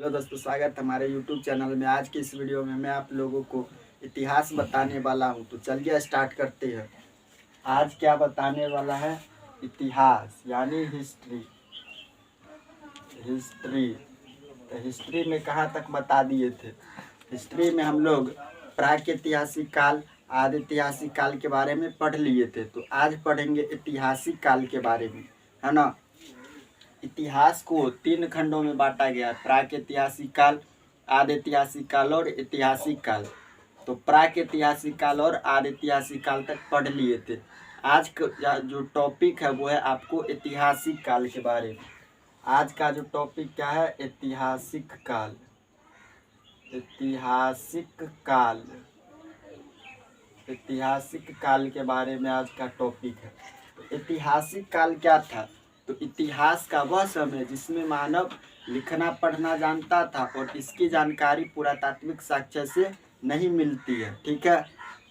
Hello दोस्तों, स्वागत है हमारे YouTube चैनल में। आज की इस वीडियो में मैं आप लोगों को इतिहास बताने वाला हूं। तो चलिए स्टार्ट करते हैं। आज क्या बताने वाला है? इतिहास यानी हिस्ट्री। तो हिस्ट्री में कहाँ तक बता दिए थे? हिस्ट्री में हम लोग प्रागैतिहासिक काल, आदिऐतिहासिक काल के बारे में पढ़ लिए थे। तो आज पढ़ेंगे ऐतिहासिक काल के बारे में, है ना। इतिहास को 3 खंडों में बांटा गया है: प्रागैतिहासिक काल, आदिऐतिहासिक काल और ऐतिहासिक काल। तो प्रागैतिहासिक काल और आदिऐतिहासिक काल तक पढ़ लिए थे। आज का जो टॉपिक है वो है आपको ऐतिहासिक काल के बारे में। आज का जो टॉपिक क्या है? ऐतिहासिक काल। ऐतिहासिक काल, ऐतिहासिक काल के बारे में आज का टॉपिक है। तो ऐतिहासिक काल क्या था? तो इतिहास का वह समय जिसमें मानव लिखना पढ़ना जानता था और इसकी जानकारी पुरातात्विक साक्ष्य से नहीं मिलती है। ठीक है।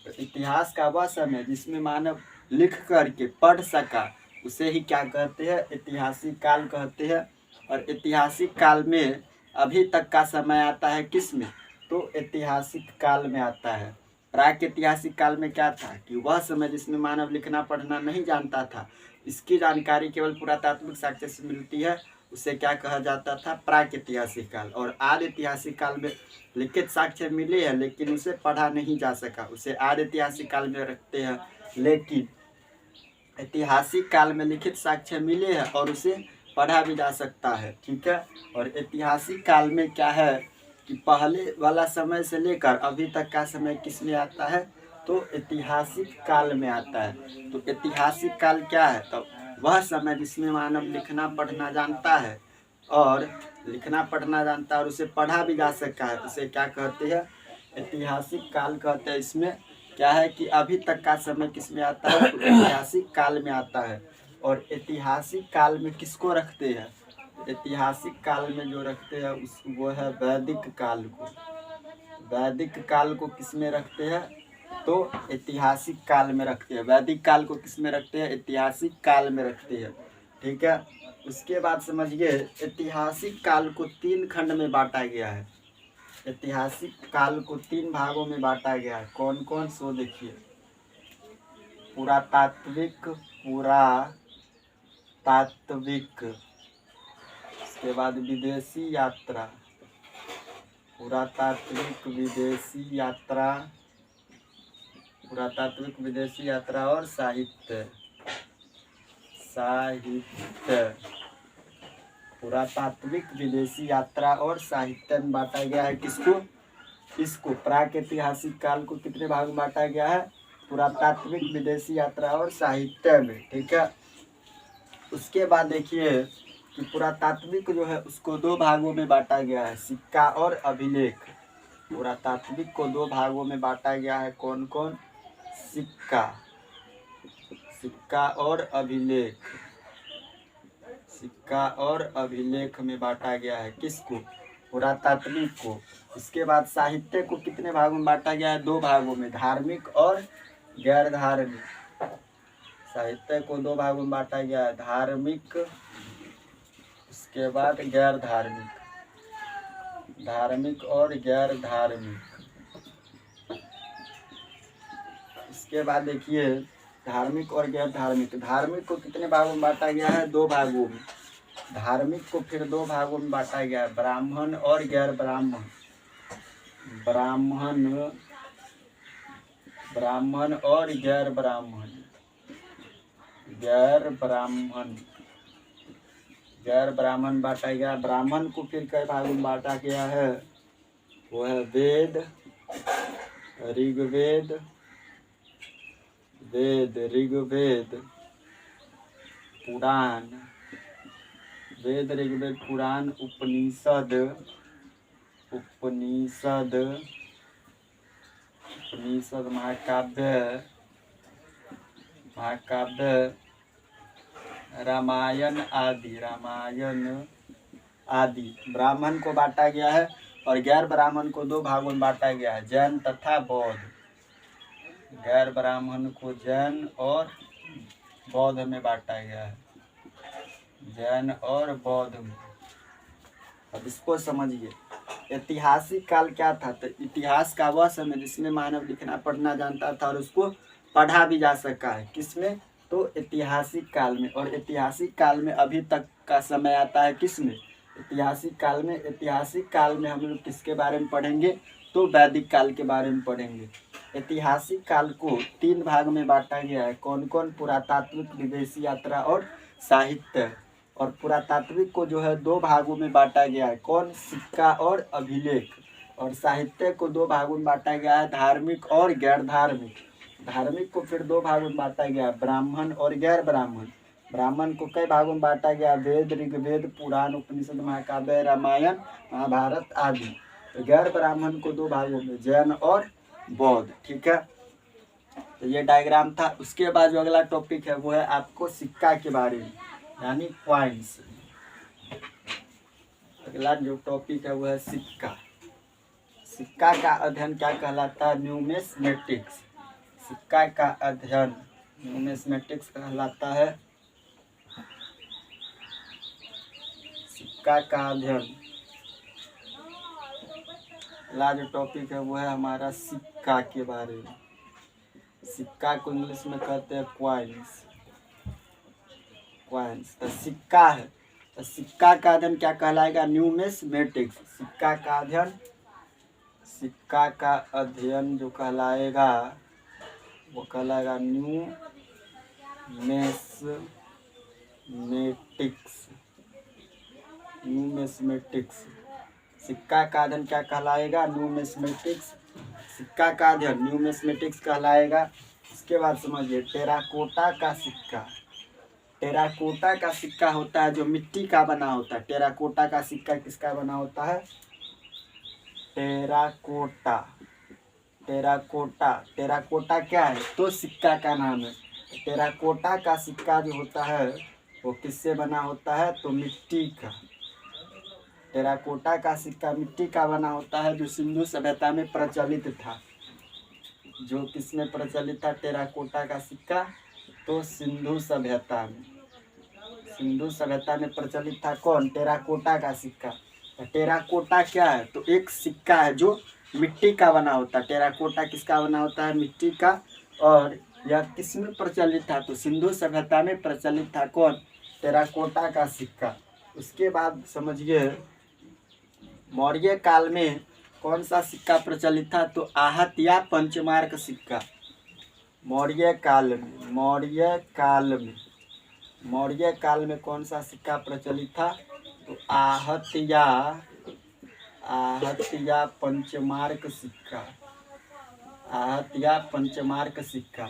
तो इतिहास का वह समय जिसमें मानव लिख करके पढ़ सका, उसे ही क्या कहते हैं? ऐतिहासिक काल कहते हैं। और ऐतिहासिक काल में अभी तक का समय आता है किस में? तो ऐतिहासिक काल में आता है। प्रागैतिहासिक काल में क्या था कि वह समय जिसमें मानव लिखना पढ़ना नहीं जानता था, इसकी जानकारी केवल पुरातात्विक साक्ष्य से मिलती है, उसे क्या कहा जाता था? प्रागैतिहासिक काल। और आदिऐतिहासिक काल में लिखित साक्ष्य मिले हैं लेकिन उसे पढ़ा नहीं जा सका, उसे आदिऐतिहासिक काल में रखते हैं। लेकिन ऐतिहासिक काल में लिखित साक्ष्य मिले हैं और उसे पढ़ा भी जा सकता है। ठीक है। और ऐतिहासिक काल में क्या है कि पहले वाला समय से लेकर अभी तक का समय किस में आता है? तो ऐतिहासिक काल में आता है। तो ऐतिहासिक काल क्या है? तो वह समय जिसमें मानव लिखना पढ़ना जानता है और और उसे पढ़ा भी जा सका है, उसे क्या कहते हैं? ऐतिहासिक काल कहते हैं। इसमें क्या है कि अभी तक का समय किस में आता है? तो ऐतिहासिक काल में आता है। और ऐतिहासिक काल में किसको रखते हैं? ऐतिहासिक काल में जो रखते हैं वो है वैदिक काल को। वैदिक काल को किस में रखते हैं? तो ऐतिहासिक काल में रखते हैं। वैदिक काल को किस में रखते हैं? ऐतिहासिक काल में रखते हैं। ठीक है। उसके बाद समझिए, ऐतिहासिक काल को 3 खंड में बांटा गया है। ऐतिहासिक काल को 3 भागों में बांटा गया है। कौन कौन? सो देखिए, पुरातात्विक, उसके बाद विदेशी यात्रा, पुरातात्विक विदेशी यात्रा और साहित्य। पुरातात्विक, विदेशी यात्रा और साहित्य में बांटा गया है। किसको? इसको प्रागैतिहासिक काल को कितने भाग में बांटा गया है? पुरातात्विक, विदेशी यात्रा और साहित्य में। ठीक है। उसके बाद देखिए कि पुरातात्विक जो है उसको 2 भागों में बांटा गया है: सिक्का और अभिलेख। पुरातात्विक को 2 भागों में बांटा गया है। कौन कौन? सिक्का और अभिलेख। सिक्का और अभिलेख में बांटा गया है। किसको? पुरातात्विक को। इसके बाद साहित्य को कितने भागों में बांटा गया है? 2 भागों में, धार्मिक और गैर धार्मिक। साहित्य को 2 भागों में बांटा गया है, धार्मिक, उसके बाद गैर धार्मिक। धार्मिक और गैर धार्मिक। इसके बाद देखिए धार्मिक और गैर धार्मिक। धार्मिक को कितने भागों में बांटा गया है? 2 भागों में। धार्मिक को फिर 2 भागों में बांटा गया है, ब्राह्मण और गैर ब्राह्मण। ब्राह्मण और गैर ब्राह्मण। गैर ब्राह्मण बांटा गया। ब्राह्मण को फिर कई भागों में बांटा गया है? वो है ऋग्वेद, पुराण, उपनिषद, महाकाव्य, रामायण आदि ब्राह्मण को बांटा गया है। और गैर ब्राह्मण को 2 भागों में बांटा गया है, जैन तथा बौद्ध। गैर ब्राह्मण को जैन और बौद्ध में बांटा गया है। जैन और बौद्ध में। अब इसको समझिए। ऐतिहासिक काल क्या था? तो इतिहास का वह समय जिसमें मानव लिखना पढ़ना जानता था और उसको पढ़ा भी जा सका है। किसमें? तो ऐतिहासिक काल में। और ऐतिहासिक काल में अभी तक का समय आता है किसमें? ऐतिहासिक काल में। ऐतिहासिक काल में हम लोग किसके बारे में पढ़ेंगे? तो वैदिक काल के बारे में पढ़ेंगे। ऐतिहासिक काल को 3 भाग में बांटा गया है। कौन कौन? पुरातात्विक, विदेशी यात्रा और साहित्य। और पुरातात्विक को जो है 2 भागों में बांटा गया है। कौन? सिक्का और अभिलेख। और साहित्य को 2 भागों में बांटा गया है, धार्मिक और गैर धार्मिक। धार्मिक को फिर 2 भागों में बांटा गया, ब्राह्मण और गैर ब्राह्मण। ब्राह्मण को कई भागों में बांटा गया? वेद, ऋग्वेद, पुराण, उपनिषद, महाकाव्य, रामायण, महाभारत आदि। तो गैर ब्राह्मण को 2 भागों में, जैन और बौद्ध। ठीक है, तो ये डायग्राम था। उसके बाद जो अगला टॉपिक है वो है आपको सिक्का के बारे में, यानी कॉइन्स। अगला जो टॉपिक है वो है सिक्का। सिक्का का अध्ययन क्या कहलाता है? न्यूमिस्मेटिक्स। सिक्का का अध्ययन न्यूमिस्मेटिक्स कहलाता है। सिक्का का अध्ययन। अगला जो टॉपिक है वो है हमारा सिक्का के बारे में। सिक्का को इंग्लिश में कहते हैं कॉइन्स। कॉइन्स तो सिक्का है, तो सिक्का का अध्ययन क्या कहलाएगा? न्यूमिस्मेटिक्स। सिक्का का अध्ययन, सिक्का का अध्ययन जो कहलाएगा वो कहलाएगा न्यूमिस्मेटिक्स। न्यूमिस्मेटिक्स। सिक्का का अध्ययन क्या कहलाएगा? न्यूमिस्मेटिक्स। सिक्का का अध्ययन न्यूमिस्मेटिक्स कहलाएगा। इसके बाद समझिए टेराकोटा का सिक्का। टेराकोटा का सिक्का होता है जो मिट्टी का बना होता है। टेराकोटा का सिक्का किसका बना होता है? टेराकोटा। टेराकोटा। टेराकोटा क्या है? तो सिक्का का नाम है। टेराकोटा का सिक्का जो होता है वो किससे बना होता है? तो मिट्टी का। टेराकोटा का सिक्का मिट्टी का बना होता है, जो सिंधु सभ्यता में प्रचलित था। जो किसमें प्रचलित था टेराकोटा का सिक्का? तो सिंधु सभ्यता में। सिंधु सभ्यता में प्रचलित था कौन? टेराकोटा का सिक्का। टेराकोटा क्या है? तो एक सिक्का है जो मिट्टी का बना होता है। टेराकोटा किसका बना होता है? मिट्टी का। और यह किसमें प्रचलित था? तो सिंधु सभ्यता में प्रचलित था कौन? टेराकोटा का सिक्का। उसके बाद समझिए मौर्य काल में कौन सा सिक्का प्रचलित था? तो आहत या पंचमार्क सिक्का। मौर्य काल में, मौर्य काल में कौन सा सिक्का प्रचलित था? तो आहत या पंचमार्क सिक्का। आहत या पंचमार्क सिक्का।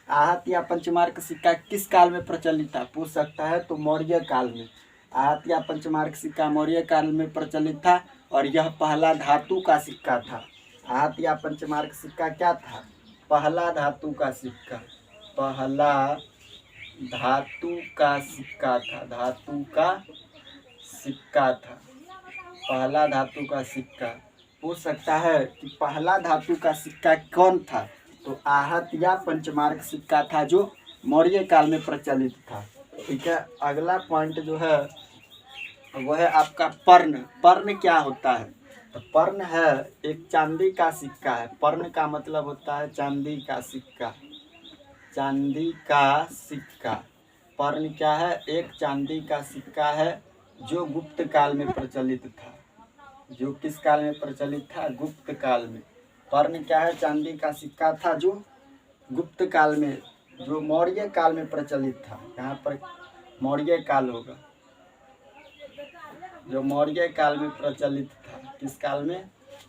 आहत या पंचमार्क सिक्का किस काल में प्रचलित था? पूछ सकता है। तो मौर्य काल में। आहत या पंचमार्क सिक्का मौर्य काल में प्रचलित था और यह पहला धातु का सिक्का था। आहत या पंचमार्क सिक्का क्या था? पहला धातु का सिक्का। पहला धातु का सिक्का था। धातु का सिक्का था। पहला धातु का सिक्का। पूछ सकता है कि पहला धातु का सिक्का कौन था? तो आहत या पंचमार्क सिक्का था जो मौर्य काल में प्रचलित था। ठीक है, अगला पॉइंट जो है वह है आपका पर्ण। पर्ण क्या होता है? तो पर्ण है एक चांदी का सिक्का है। पर्ण का मतलब होता है चांदी का सिक्का। चांदी का सिक्का। पर्ण क्या है? एक चांदी का सिक्का है जो गुप्त काल में प्रचलित था। जो किस काल में प्रचलित था? गुप्त काल में। पर्ण क्या है? चांदी का सिक्का था जो गुप्त काल में, जो मौर्य काल में प्रचलित था। यहाँ पर मौर्य काल होगा, जो मौर्य काल में प्रचलित था। किस काल में?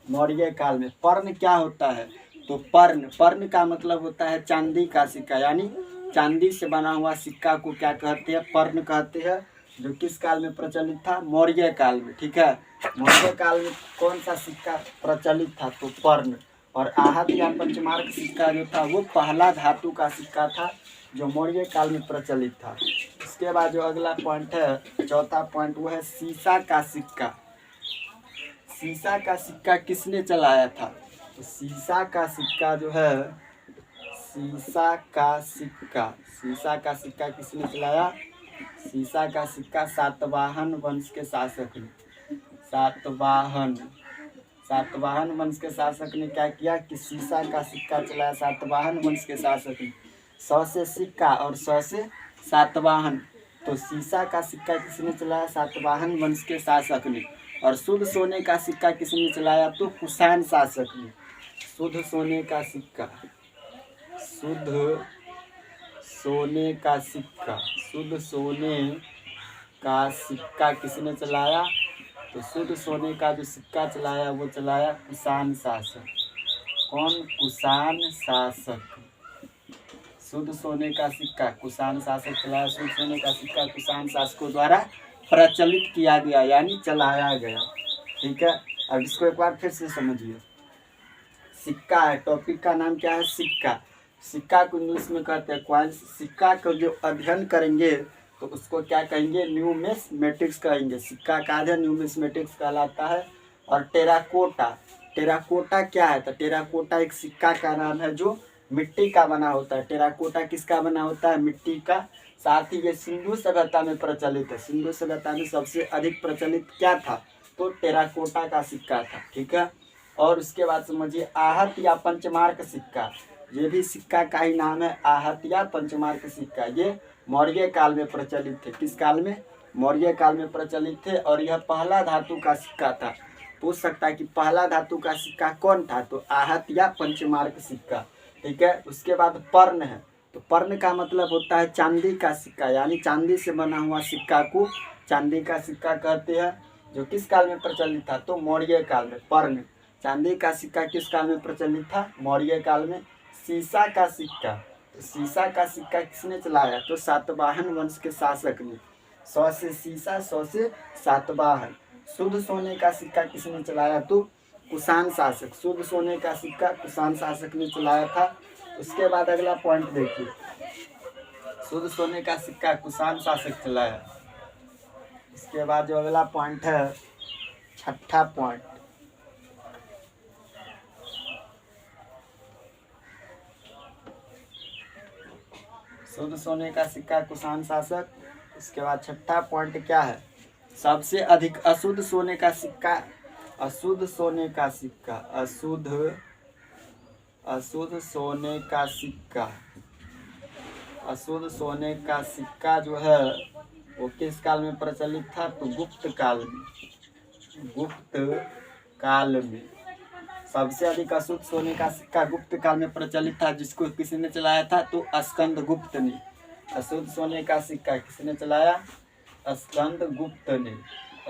मौर्य काल में। पर्ण क्या होता है? तो पर्ण का मतलब होता है चांदी का सिक्का, यानी चांदी से बना हुआ सिक्का को क्या कहते हैं? पर्ण कहते हैं। जो किस काल में प्रचलित था? मौर्य काल में। ठीक है, मौर्य काल में कौन सा सिक्का प्रचलित था? तो पर्ण। और आहत या पंचमार्क सिक्का जो था वो पहला धातु का सिक्का था जो मौर्य काल में प्रचलित था। इसके बाद जो अगला पॉइंट है, चौथा पॉइंट, वो है सीसा का सिक्का। सीसा का सिक्का किसने चलाया था? तो सीसा का सिक्का जो है, सीसा का सिक्का किसने चलाया? सीसा का सिक्का सातवाहन वंश के शासक ने। सातवाहन। सातवाहन वंश के शासक ने क्या किया कि सीसा का सिक्का चलाया। सातवाहन वंश के शासक ने 100 से सिक्का और 100 से सातवाहन। तो सीसा का सिक्का किसने चलाया? सातवाहन वंश के शासक ने। और शुद्ध सोने का सिक्का किसने चलाया? तो कुषाण शासक ने। शुद्ध सोने का सिक्का, शुद्ध सोने का सिक्का, शुद्ध सोने का सिक्का किसने चलाया? तो शुद्ध सोने का जो सिक्का चलाया वो चलाया कुषाण शासक। कौन? कुषाण शासक। शुद्ध सोने का सिक्का कुषाण शासक चलाया। शुद्ध सोने का सिक्का कुषाण शासकों द्वारा प्रचलित किया गया यानी चलाया गया। ठीक है, अब इसको एक बार फिर से समझिए। सिक्का है, टॉपिक का नाम क्या है? सिक्का। सिक्का को इंग्लिश में कहते हैं कॉइन्स। सिक्का का जो अध्ययन करेंगे तो उसको क्या कहेंगे? न्यूमिस्मेटिक्स कहेंगे। सिक्का का अध्ययन न्यूमिस्मेटिक्स कहलाता है। और टेराकोटा, टेराकोटा क्या है? तो टेराकोटा एक सिक्का का नाम है जो मिट्टी का बना होता है। टेराकोटा किसका बना होता है? मिट्टी का। साथ ही ये सिंधु सभ्यता में प्रचलित है। सिंधु सभ्यता में सबसे अधिक प्रचलित क्या था? तो टेराकोटा का सिक्का था। ठीक है, और उसके बाद समझिए आहत या पंचमार्क सिक्का। ये भी सिक्का का ही नाम है, आहत या पंचमार्क सिक्का। ये मौर्य काल में प्रचलित थे। किस काल में? मौर्य काल में प्रचलित थे। और यह पहला धातु का सिक्का था। पूछ सकता है कि पहला धातु का सिक्का कौन था? तो आहत या पंचमार्क सिक्का। ठीक है, उसके बाद पर्ण है। तो पर्ण का मतलब होता है चांदी का सिक्का, यानी चांदी से बना हुआ सिक्का को चांदी का सिक्का कहते हैं। जो किस काल में प्रचलित था? तो मौर्य काल में। पर्ण, चांदी का सिक्का किस काल में प्रचलित था? मौर्य काल में। सीसा का सिक्का, तो सीसा का सिक्का किसने चलाया? तो सातवाहन वंश के शासक ने। 100 से सीसा, 100 से सातवाहन। शुद्ध सोने का सिक्का किसने चलाया? तो कुषाण शासक। शुद्ध सोने का सिक्का कुषाण शासक ने चलाया था। उसके बाद अगला पॉइंट देखिए, शुद्ध सोने का सिक्का कुषाण शासक चलाया। इसके बाद जो अगला पॉइंट है, छठा पॉइंट, शुद्ध सोने का सिक्का कुषाण शासक। इसके बाद छठा पॉइंट क्या है? सबसे अधिक अशुद्ध सोने का सिक्का, अशुद्ध सोने का सिक्का, अशुद्ध सोने का सिक्का, अशुद्ध सोने का सिक्का जो है वो किस काल में प्रचलित था? तो गुप्त काल में। गुप्त काल में सबसे अधिक अशुद्ध सोने का सिक्का गुप्त काल में प्रचलित था, जिसको किसने चलाया था? तो स्कंदगुप्त ने। अशुद्ध सोने का सिक्का किसने चलाया? स्कंदगुप्त ने।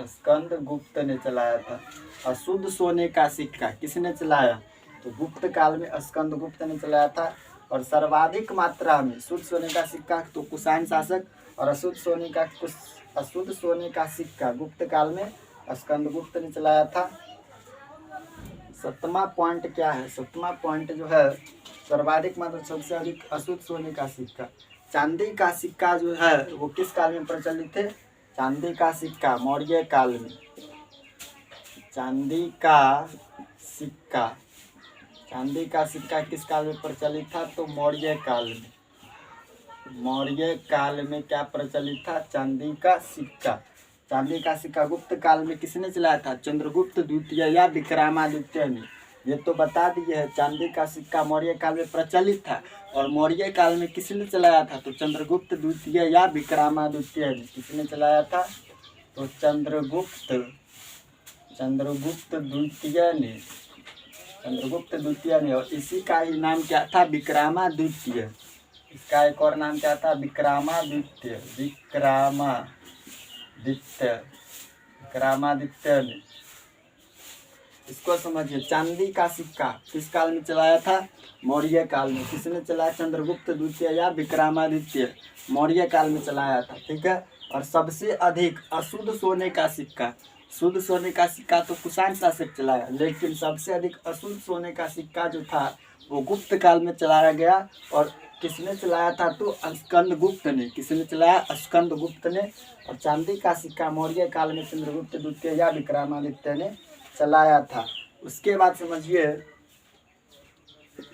स्कंदगुप्त ने चलाया था। अशुद्ध सोने का सिक्का किसने चलाया? तो गुप्त काल में स्कंदगुप्त ने चलाया था। और सर्वाधिक मात्रा में शुद्ध सोने का सिक्का तो कुषाण शासक, और अशुद्ध सोने का सिक्का गुप्त काल में स्कंदगुप्त ने चलाया था। सतवां पॉइंट क्या है? सतवां पॉइंट जो है, सर्वाधिक मात्रा सबसे अधिक अशुद्ध सोने का सिक्का। चांदी का सिक्का जो है वो किस काल में प्रचलित थे? चांदी का सिक्का मौर्य काल में। चांदी का सिक्का, चांदी का सिक्का किस काल में प्रचलित था? तो मौर्य काल में। मौर्य काल में क्या प्रचलित था? चांदी का सिक्का। चांदी का सिक्का गुप्त काल में किसने चलाया था? चंद्रगुप्त द्वितीय या विक्रमादित्य ने। ये तो बता दिए है, चांदी का सिक्का मौर्य काल में प्रचलित था। और मौर्य काल में किसने चलाया था? तो चंद्रगुप्त द्वितीय या विक्रमादित्य ने। किसने चलाया था? तो चंद्रगुप्त द्वितीय ने। चंद्रगुप्त द्वितीय ने। और इसी का ही नाम क्या था? विक्रमादित्य। इसका एक और नाम क्या था? विक्रमादित्य। विक्रमादित्य ने। इसको समझिए, चांदी का सिक्का किस काल में चलाया था? मौर्य काल में। किसने चलाया? चंद्रगुप्त द्वितीय या विक्रमादित्य, मौर्य काल में चलाया था। ठीक है, और सबसे अधिक अशुद्ध सोने का सिक्का, शुद्ध सोने का सिक्का तो कुषाण शासक चलाया, लेकिन सबसे अधिक अशुद्ध सोने का सिक्का जो था वो गुप्त काल में चलाया गया। और किसने चलाया था? तो स्कंदगुप्त ने। किसने चलाया? स्कंदगुप्त ने। और चांदी का सिक्का मौर्य काल में चंद्रगुप्त द्वितीय या विक्रमादित्य ने चलाया था। उसके बाद समझिए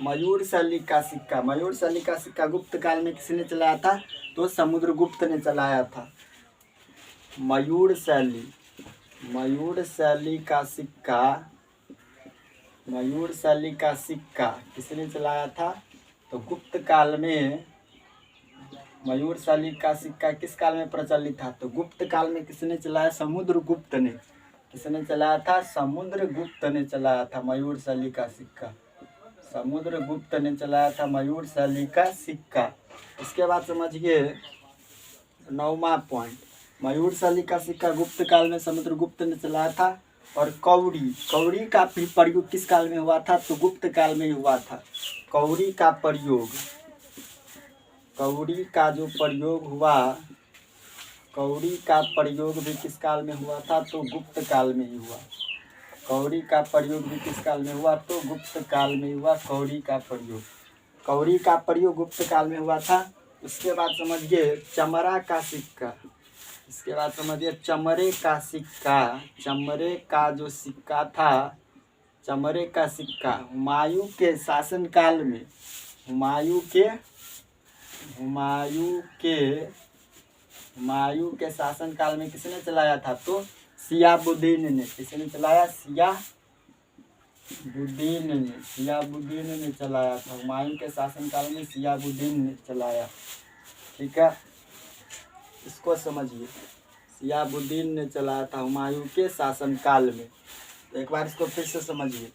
मयूर शैली का सिक्का। मयूर शैली का सिक्का गुप्त काल में किसने चलाया था? तो समुद्रगुप्त ने चलाया था। मयूर शैली, मयूर शैली का सिक्का, मयूर शैली का सिक्का किसने चलाया था? तो गुप्त काल में मयूर शैली का सिक्का किस काल में प्रचलित था? तो गुप्त काल में किसने चलाया? समुद्रगुप्त ने। किसने चलाया था? समुद्रगुप्त ने चलाया था मयूर शैली का सिक्का। समुद्रगुप्त ने चलाया था मयूर शैली का सिक्का। इसके बाद समझिए 9वां पॉइंट, मयूर शैली का सिक्का गुप्त काल में समुद्रगुप्त ने चलाया था। और कौड़ी, कौड़ी का भी प्रयोग किस काल में हुआ था? तो गुप्त काल में हुआ था। कौड़ी का प्रयोग, कौड़ी का जो प्रयोग हुआ, कौड़ी का प्रयोग भी किस काल में हुआ था? तो गुप्त काल में ही हुआ। कौड़ी का प्रयोग भी किस काल में हुआ? तो गुप्त काल में हुआ कौड़ी का प्रयोग। कौड़ी का प्रयोग गुप्त काल में हुआ था। उसके बाद समझिए चमड़ा का सिक्का। इसके बाद समझिए चमड़े का सिक्का। चमड़े का जो सिक्का था, चमड़े का सिक्का हुमायूं के शासनकाल में, हुमायूं के शासनकाल में किसने चलाया था? तो शिहाबुद्दीन ने। किसने चलाया? शिहाबुद्दीन ने चलाया था। हुमायूं के शासनकाल में शिहाबुद्दीन ने चलाया। ठीक है, इसको समझिए, शिहाबुद्दीन ने चलाया था हुमायूं के शासनकाल में। तो एक बार इसको फिर से समझिए।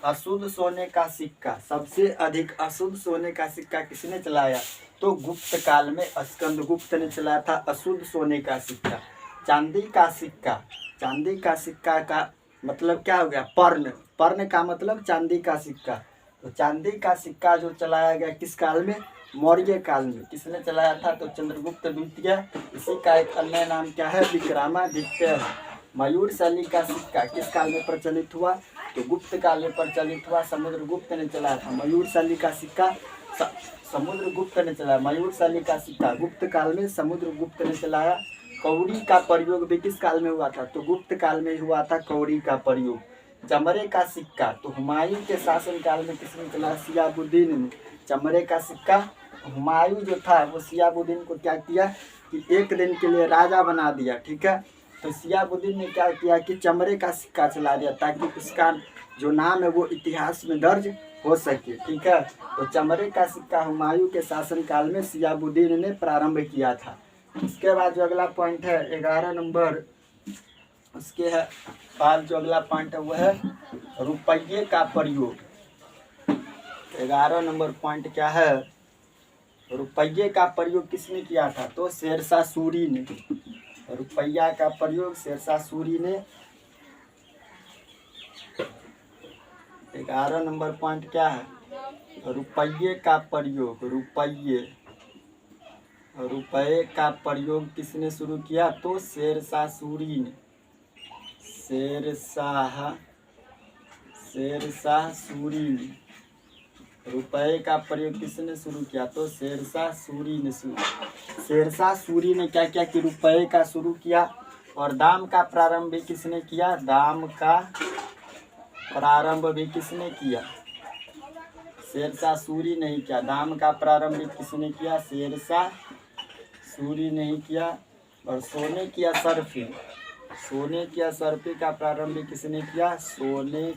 अशुद्ध सोने का सिक्का, सबसे अधिक अशुद्ध सोने का सिक्का किसने चलाया? तो गुप्त काल में स्कंदगुप्त ने चलाया था अशुद्ध सोने का सिक्का। चांदी का सिक्का, चांदी का सिक्का का मतलब क्या हो गया? पर्ण, पर्ण का मतलब चांदी का सिक्का। तो चांदी का सिक्का जो चलाया गया किस काल में? मौर्य काल में। किसने चलाया था? तो चंद्रगुप्त द्वितीय। इसी का एक अन्य नाम क्या है? विक्रमादित्य। मयूर शैली का सिक्का किस काल में प्रचलित हुआ? तो गुप्त काल में प्रचलित हुआ। समुद्रगुप्त ने चलाया था मयूर शैली का सिक्का। समुद्रगुप्त ने चलाया मयूर शैली का सिक्का गुप्त काल में, समुद्रगुप्त ने चलाया। कौड़ी का प्रयोग भी किस काल में हुआ था? तो गुप्त काल में हुआ था कौड़ी का प्रयोग। चमड़े का सिक्का तो हुमायूं के शासन काल में किसने चलाया? शिहाबुद्दीन ने। चमड़े का सिक्का हुमायूं जो था वो शिहाबुद्दीन को क्या किया कि एक दिन के लिए राजा बना दिया। ठीक है, तो शिहाबुद्दीन ने क्या किया कि चमड़े का सिक्का चला दिया ताकि उसका जो नाम है वो इतिहास में दर्ज हो सके। ठीक है, तो चमड़े का सिक्का हुमायूं के शासन काल में शिहाबुद्दीन ने प्रारंभ किया था। इसके बाद जो अगला पॉइंट है 11 नंबर, उसके बाद जो अगला पॉइंट है वह है रुपये का प्रयोग। 11 नंबर पॉइंट क्या है? रुपये का प्रयोग किसने किया था? तो शेरशाह सूरी ने। रुपया का प्रयोग शेरशाह सूरी ने। 11 नंबर पॉइंट क्या है? रुपये का प्रयोग। रुपये का प्रयोग किसने शुरू किया? तो शेरशाह सूरी ने। शेरशाह सूरी ने रुपये का प्रयोग किसने शुरू किया? तो शेरशाह सूरी ने शेरशाह सूरी ने क्या किया कि रुपये का शुरू किया। और दाम का प्रारंभ भी किसने किया? दाम का प्रारंभ भी किसने किया? शेरशाह सूरी नहीं किया। दाम का प्रारंभ भी किसने किया? शेरशाह सूरी नहीं किया। और सोने की असरफी का प्रारंभ भी किसने किया? सोने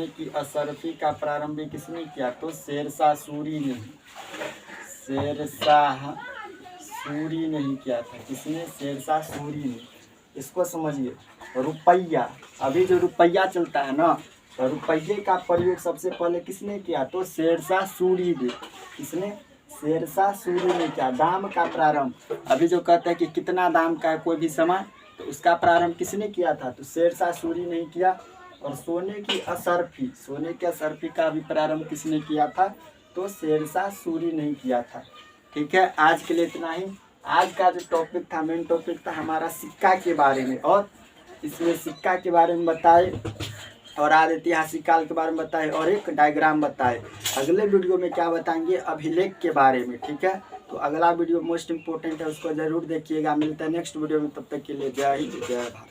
की असरफी का प्रारंभ भी किसने किया? तो शेरशाह सूरी ने। शेरशाह सूरी नहीं किया था। किसने? शेरशाह सूरी ने। इसको समझिए। रुपया, अभी जो रुपया चलता है ना, तो रुपये का प्रयोग सबसे पहले किसने किया? तो शेरशाह सूरी ने। किसने? शेरशाह सूरी ने किया। दाम का प्रारंभ, अभी जो कहते हैं कि कितना दाम का है कोई भी सामान, तो उसका प्रारंभ किसने किया था? तो शेरशाह सूरी ने किया। और सोने की असरफी का भी प्रारंभ किसने किया था? तो शेरशाह सूरी ने किया था। ठीक है, आज के लिए इतना ही। आज का जो टॉपिक था, मेन टॉपिक था हमारा सिक्का के बारे में, और इसमें सिक्का के बारे में बताए और आज ऐतिहासिक काल के बारे में बताए और एक डायग्राम बताए। अगले वीडियो में क्या बताएंगे? अभिलेख के बारे में। ठीक है, तो अगला वीडियो मोस्ट इम्पोर्टेंट है, उसको जरूर देखिएगा। मिलता है नेक्स्ट वीडियो में, तब तक के लिए जय हिंद जय भारत।